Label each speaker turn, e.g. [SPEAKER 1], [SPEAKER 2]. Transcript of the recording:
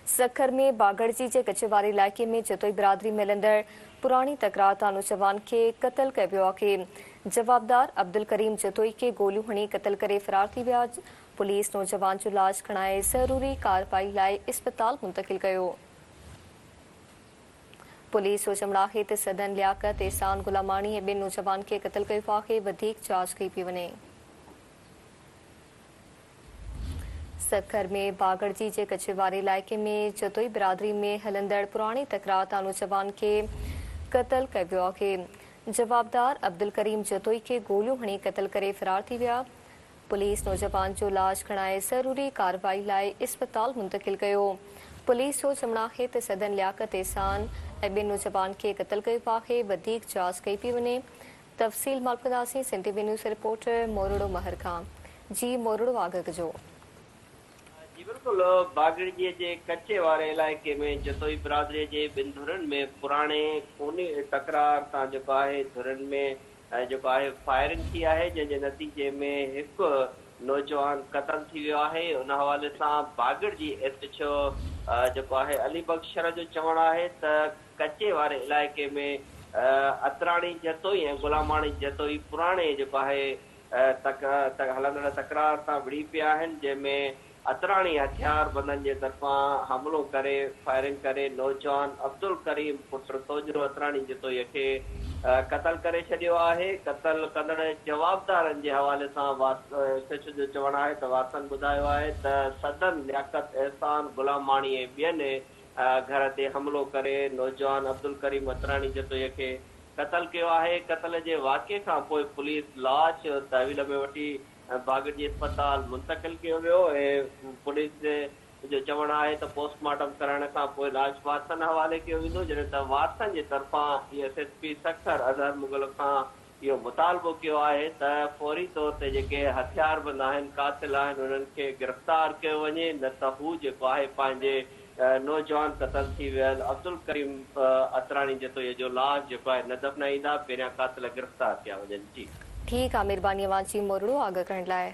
[SPEAKER 1] सखर में बागड़जी के कचेवारी इलाके में जतोई बिरादरी मिलंदड़ पुरानी तकरार तां नौजवान के कत्ल कयो वियो आहे। जवाबदार अब्दुल करीम जतोई के गोलियूं हणी कत्ल करे फरार थी विया। पुलिस नौजवान जो लाश खणाए ज़रूरी कार्रवाई लाइ इस्पताल मुंतकिल कयो। पुलिस जो चवणु आहे त सदन लियाकत एहसान गुलामाणी ऐं ॿिनि नौजवान खे कत्ल कयो आहे। वधीक जांच कई पई वञे। सखर में बागड़जी के कचेवारी इलाके में जतोई बिरादरी में हलंदड़ पुरानी तकरार तां नौजवान के कत्ल कयो वियो आहे। जवाबदार अब्दुल करीम जतोई के गोलियूं हणी कत्ल करे फरार थी विया। पुलिस नौजवान जो लाश खणाए ज़रूरी कार्रवाई लाइ इस्पताल मुंतकिल कयो। पुलिस जो चवणु आहे त सदन लियाकत एहसान ऐं ॿिनि नौजवान खे कत्ल कयो आहे। वधीक जांच कई पई वञे। तफ़सील मालूम कंदासीं सिंधी न्यूज़ रिपोर्टर मोरड़ो महर खां। जी मोरड़ो आगह जो
[SPEAKER 2] जी बिल्कुल बागड़ीअ जे कच्चे वारे इलाइक़े में जतोई बिरादरी जे ॿिनि धुरनि में पुराणे खूनी तकरार तां जेको आहे धुरनि में जेको आहे फायरिंग थी आहे, जंहिंजे नतीजे में हिकु नौजवान क़त्ल थी वियो आहे। उन हवाले सां बागड़जी एसएचओ जेको आहे अली बख्शर जो चवणु आहे त कच्चे वारे इलाइक़े में अतराणी जतोई ऐं गुलामाणी जतोई पुराणे जेको आहे हलंदड़ तकरार तां विड़ी पिया आहिनि, जंहिंमें अतराणी हथियार बंदनि जे तरफ़ां हमलो करे फायरिंग करे नौजवान अब्दुल करीम पुत्र तोजरो अतराणी जतोईअ खे क़त्ल करे छॾियो आहे। क़त्ल कंदड़ जवाबदारनि जे हवाले सां एसएचओ जो चवणु आहे त वारसनि ॿुधायो आहे त सदन लियाकत एहसान गुलामाणी ऐं ॿियनि घर ते हमलो करे नौजवान अब्दुल करीम अतराणी जतोईअ खे क़त्ल कयो आहे। क़त्ल जे वाक़े खां पोइ पुलिस लाश तहवील में वठी बागड़जी अस्पताल मुंतकिल कयो वियो ऐं पुलिस जो चवणु आहे त पोस्टमार्टम करण खां पोइ लाश वारसनि हवाले कयो वेंदो, जॾहिं त वारसनि जे तरफ़ां एसएसपी सखर अज़हर मुग़ल खां इहो मुतालबो कयो आहे त फौरी तौर ते जेके हथियारबंद आहिनि, कातिल आहिनि, उन्हनि खे गिरफ़्तार कयो वञे, न त हू जेको आहे पंहिंजे नौजवान क़त्ल थी वियल अब्दुल करीम अतराणी जतोईअ जो लाश जेको आहे न दफ़नाईंदा, पहिरियां कातिल गिरफ़्तार कया वञनि। जी
[SPEAKER 1] ठीक आहे, महिरबानी अवां जी मोरड़ो आगह करण लाइ।